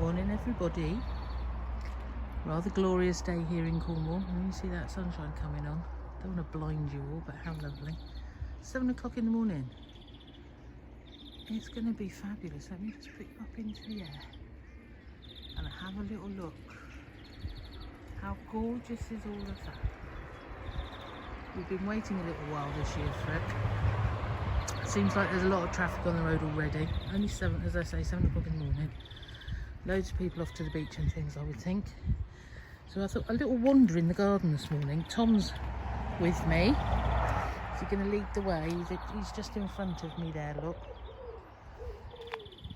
morning, everybody. Rather glorious day here in Cornwall. You see that sunshine coming on. Don't want to blind you all, but how lovely. 7 o'clock in the morning. It's going to be fabulous. Let me just put you up into the air and have a little look. How gorgeous is all of that? We've been waiting a little while this year for it. Seems like there's a lot of traffic on the road already. Only 7, as I say, 7 o'clock in the morning. Loads of people off to the beach and things, I would think. So I thought a little wander in the garden this morning. Tom's with me. He's going to lead the way. He's just in front of me there, look.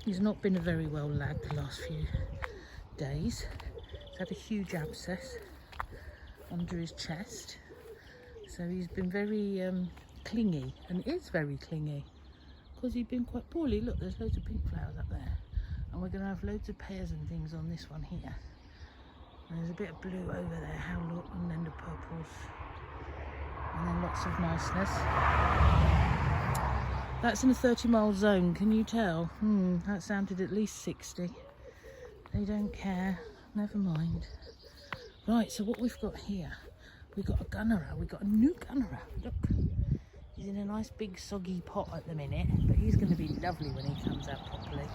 He's not been a very well lad the last few days. He's had a huge abscess under his chest. So he's been very clingy, and is very clingy because he's been quite poorly. Look, there's loads of pink flowers up there, and we're going to have loads of pears and things on this one here. And there's a bit of blue over there, how look, and then the purples, and then lots of niceness. That's in a 30-mile zone, can you tell? That sounded at least 60. They don't care, never mind. Right, so what we've got here, we've got a gunnerer, we've got a new gunnerer, look. He's in a nice big soggy pot at the minute, but he's going to be lovely when he comes out properly.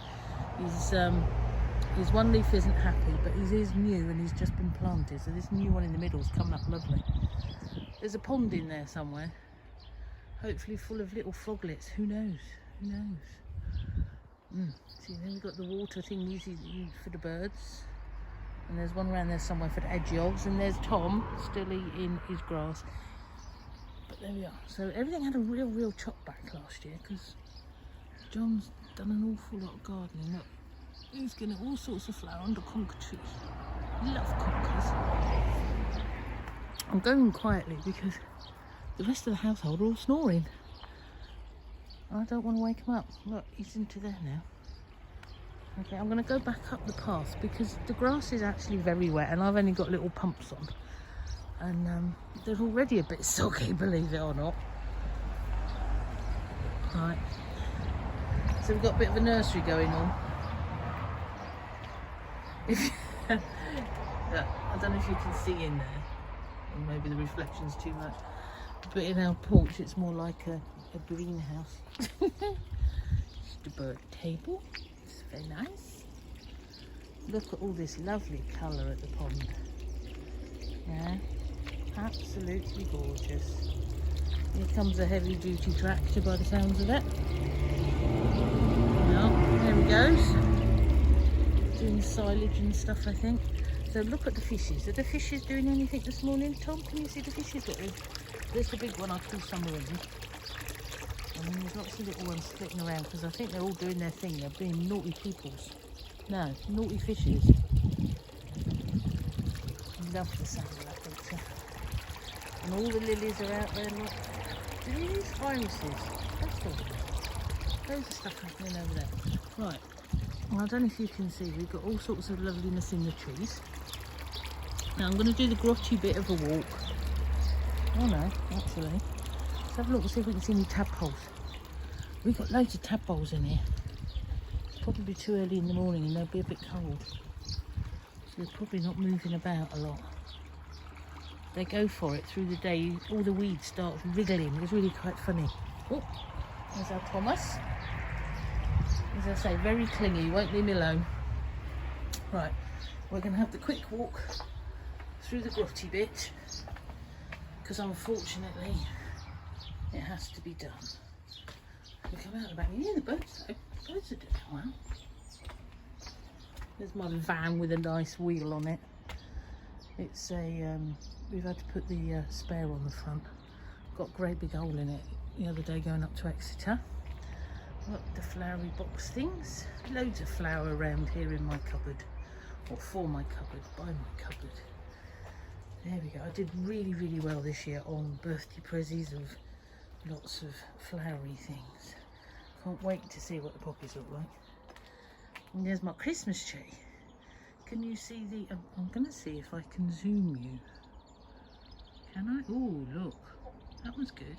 His one leaf isn't happy, but his is new and he's just been planted, so this new one in the middle's coming up lovely. There's a pond in there somewhere, hopefully full of little froglets. Who knows? Who knows? See, then we've got the water thingies for the birds, and there's one around there somewhere for the hedgehogs, and there's Tom still eating his grass. But there we are. So everything had a real chop back last year because John's done an awful lot of gardening. Look, he's getting all sorts of flower under conker trees. Love conkers. I'm going quietly because the rest of the household are all snoring. I don't want to wake him up. Look, he's into there now. Okay, I'm going to go back up the path because the grass is actually very wet and I've only got little pumps on. And they're already a bit soggy, believe it or not. Right. So we've got a bit of a nursery going on. I don't know if you can see in there, or maybe the reflection's too much, but in our porch it's more like a greenhouse. Just a bird table, it's very nice. Look at all this lovely colour at the pond. Yeah, absolutely gorgeous. Here comes a heavy duty tractor by the sounds of it. Well, there he goes. Doing silage and stuff, I think. So look at the fishes. Are the fishes doing anything this morning, Tom? Can you see the fishes? Look, there's the big one I call submarine. And then there's lots of little ones flitting around because I think they're all doing their thing. They're being naughty peoples. No, naughty fishes. Love the sound of that picture. And all the lilies are out there. Look. These irises. That's all. Loads of stuff happening over there. Right. Well, I don't know if you can see, we've got all sorts of loveliness in the trees. Now I'm going to do the grotty bit of a walk. Oh no, actually. Let's have a look and see if we can see any tadpoles. We've got loads of tadpoles in here. It's probably too early in the morning and they'll be a bit cold. So they're probably not moving about a lot. They go for it through the day. All the weeds start wriggling. It's really quite funny. Oh, there's our Thomas. As I say, very clingy, won't leave me alone. Right, we're going to have the quick walk through the grotty bit because unfortunately it has to be done. We come out the back. Yeah, the birds though. The birds are doing well. There's my van with a nice wheel on it. It's a, we've had to put the spare on the front. Got a great big hole in it the other day going up to Exeter. Look, the flowery box things. Loads of flower around here in my cupboard. Or for my cupboard, by my cupboard. There we go. I did really well this year on birthday prezzies of lots of flowery things. Can't wait to see what the poppies look like. And there's my Christmas tree. Can you see the... I'm going to see if I can zoom you. Can I? Oh, look. That was good.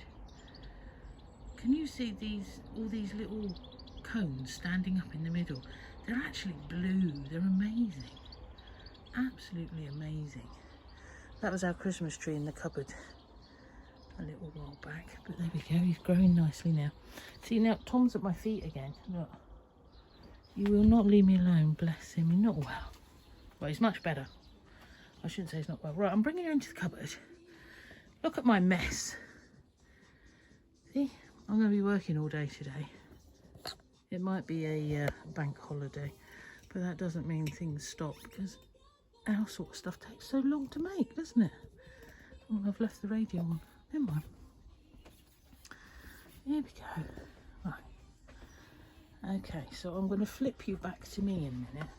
Can you see all these little cones standing up in the middle? They're actually blue. They're amazing. Absolutely amazing. That was our Christmas tree in the cupboard a little while back. But there we go. He's growing nicely now. See, now Tom's at my feet again. Look. You will not leave me alone. Bless him. He's not well. Well, he's much better. I shouldn't say he's not well. Right, I'm bringing her into the cupboard. Look at my mess. See, I'm going to be working all day today. It might be a bank holiday, but that doesn't mean things stop, because our sort of stuff takes so long to make, doesn't it? Oh, I've left the radio on. Never mind. Here we go. Right. Okay, so I'm going to flip you back to me in a minute,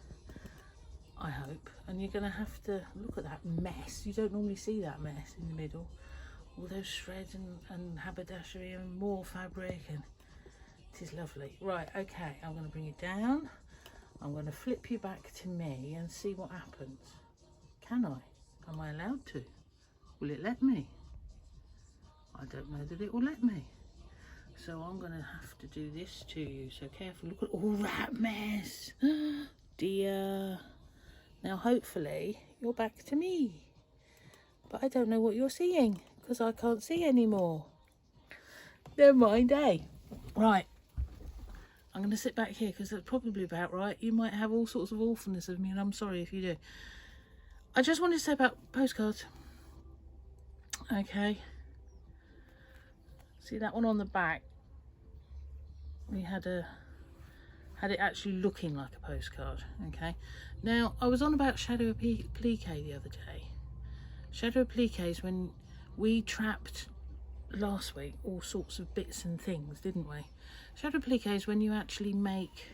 I hope. And you're going to have to look at that mess. You don't normally see that mess in the middle. All those shreds and haberdashery and more fabric, and it is lovely. Right, okay, I'm going to bring you down. I'm going to flip you back to me and see what happens. Can I? Am I allowed to? Will it let me? I don't know that it will let me. So I'm going to have to do this to you. So careful, look at all that mess. Dear. Now hopefully you're back to me. But I don't know what you're seeing, because I can't see anymore. Never mind, eh? Right. I'm going to sit back here because that's probably about right. You might have all sorts of awfulness of me, and I'm sorry if you do. I just wanted to say about postcards. Okay. See that one on the back? We had it actually looking like a postcard. Okay. Now, I was on about shadow applique the other day. Shadow applique is when we trapped last week all sorts of bits and things, didn't we? Shadow applique is when you actually make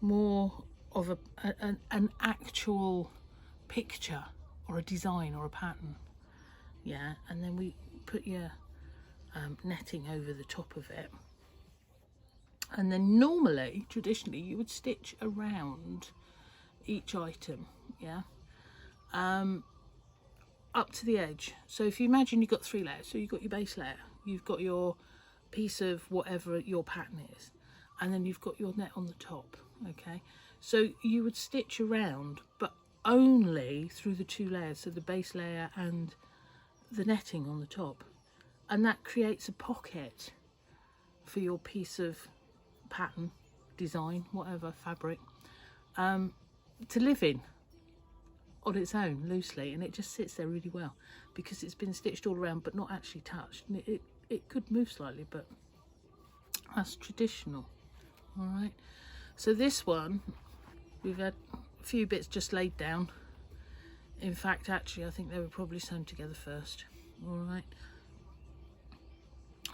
more of an actual picture or a design or a pattern, yeah, and then we put your netting over the top of it, and then normally, traditionally, you would stitch around each item, yeah, up to the edge. So if you imagine you've got 3 layers, so you've got your base layer, you've got your piece of whatever your pattern is, and then you've got your net on the top. Okay, so you would stitch around, but only through the 2 layers, so the base layer and the netting on the top, and that creates a pocket for your piece of pattern, design, whatever, fabric, to live in on its own loosely, and it just sits there really well because it's been stitched all around but not actually touched, and it could move slightly, but that's traditional. All right, so this one we've had a few bits just laid down. In fact, actually, I think they were probably sewn together first. All right,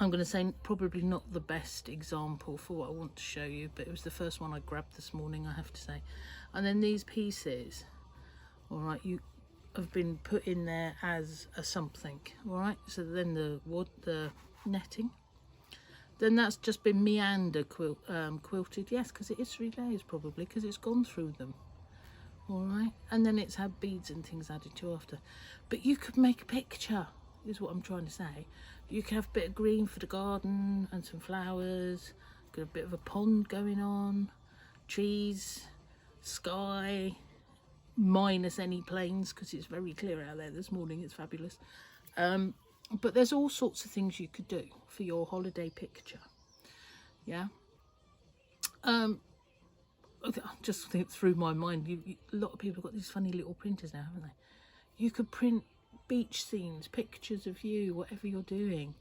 I'm going to say probably not the best example for what I want to show you, but it was the first one I grabbed this morning, I have to say. And then these pieces, all right, you have been put in there as a something. All right, so then the netting, then that's just been meander quilted. Yes, because it is 3 layers probably, because it's gone through them. All right, and then it's had beads and things added to after. But you could make a picture, is what I'm trying to say. You could have a bit of green for the garden and some flowers, got a bit of a pond going on, trees, sky, minus any planes because it's very clear out there this morning. It's fabulous. But there's all sorts of things you could do for your holiday picture. Yeah. Okay, just think through my mind, a lot of people have got these funny little printers now, haven't they? You could print beach scenes, pictures of you, whatever you're doing,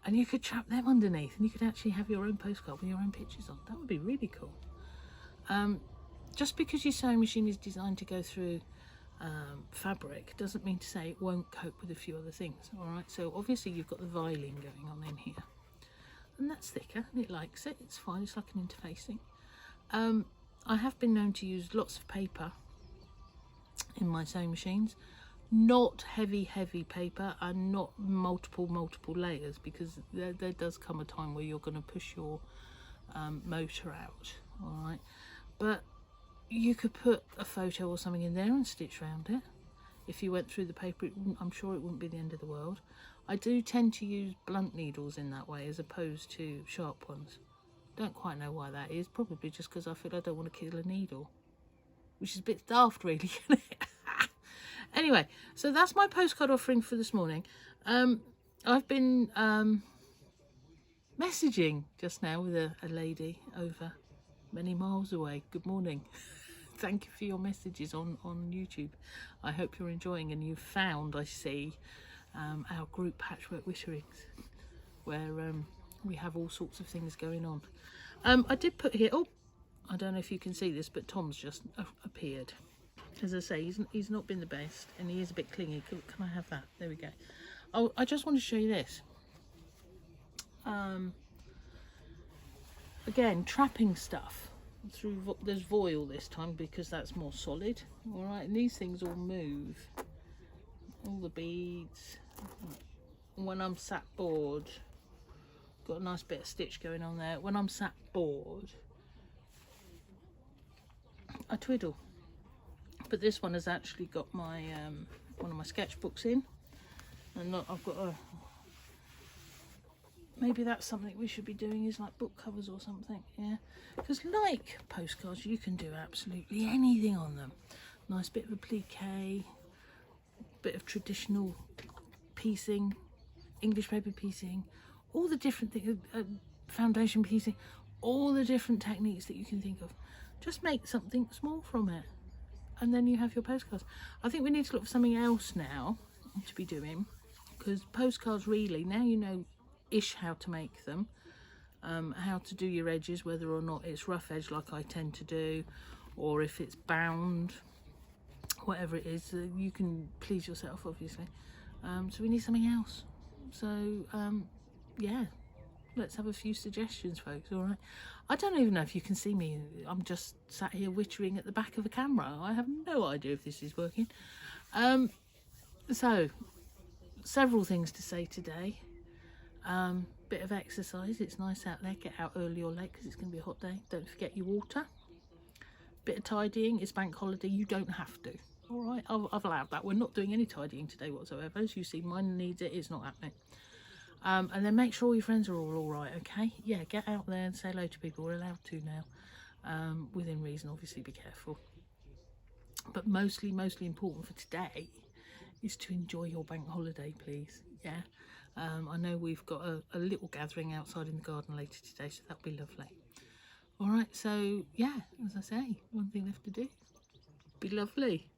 and you could trap them underneath, and you could actually have your own postcard with your own pictures on. That would be really cool. Just because your sewing machine is designed to go through fabric doesn't mean to say it won't cope with a few other things. All right, so obviously you've got the viling going on in here, and that's thicker and it likes it. It's fine, it's like an interfacing. I have been known to use lots of paper in my sewing machines, not heavy paper, and not multiple layers, because there does come a time where you're going to push your motor out. All right, but you could put a photo or something in there and stitch around it. If you went through the paper, I'm sure it wouldn't be the end of the world. I do tend to use blunt needles in that way as opposed to sharp ones. Don't quite know why that is. Probably just because I feel I don't want to kill a needle, which is a bit daft, really, isn't it? Anyway, so that's my postcard offering for this morning. I've been messaging just now with a lady over many miles away. Good morning. Thank you for your messages on YouTube. I hope you're enjoying, and you've found, I see, our group Patchwork Witterings, where we have all sorts of things going on. I did put here, oh, I don't know if you can see this, but Tom's just appeared. As I say, he's not been the best, and he is a bit clingy. Can I have that? There we go. Oh, I just want to show you this. Again, trapping stuff through, there's voile this time because that's more solid. All right, and these things all move. All the beads. When I'm sat bored, got a nice bit of stitch going on there. When I'm sat bored, I twiddle. But this one has actually got my one of my sketchbooks in, and look, I've got a, maybe that's something we should be doing, is like book covers or something. Yeah, because like postcards, you can do absolutely anything on them. Nice bit of appliqué, bit of traditional piecing, English paper piecing, all the different things, foundation piecing, all the different techniques that you can think of. Just make something small from it, and then you have your postcards. I think we need to look for something else now to be doing, because postcards, really, now you know ish how to make them, how to do your edges, whether or not it's rough edge like I tend to do, or if it's bound, whatever it is, you can please yourself, obviously. So we need something else. So yeah, let's have a few suggestions, folks. All right, I don't even know if you can see me. I'm just sat here wittering at the back of a camera. I have no idea if this is working. So several things to say today. Bit of exercise, it's nice out there. Get out early or late because it's going to be a hot day. Don't forget your water. Bit of tidying, it's bank holiday, you don't have to. All right, I've allowed that. We're not doing any tidying today whatsoever. As you see, mine needs it, it's not happening. And then make sure your friends are all right, okay? Yeah, get out there and say hello to people. We're allowed to now, within reason, obviously. Be careful. But mostly important for today is to enjoy your bank holiday, please. Yeah. I know we've got a little gathering outside in the garden later today, so that'll be lovely. All right, so yeah, as I say, one thing left to do. Be lovely.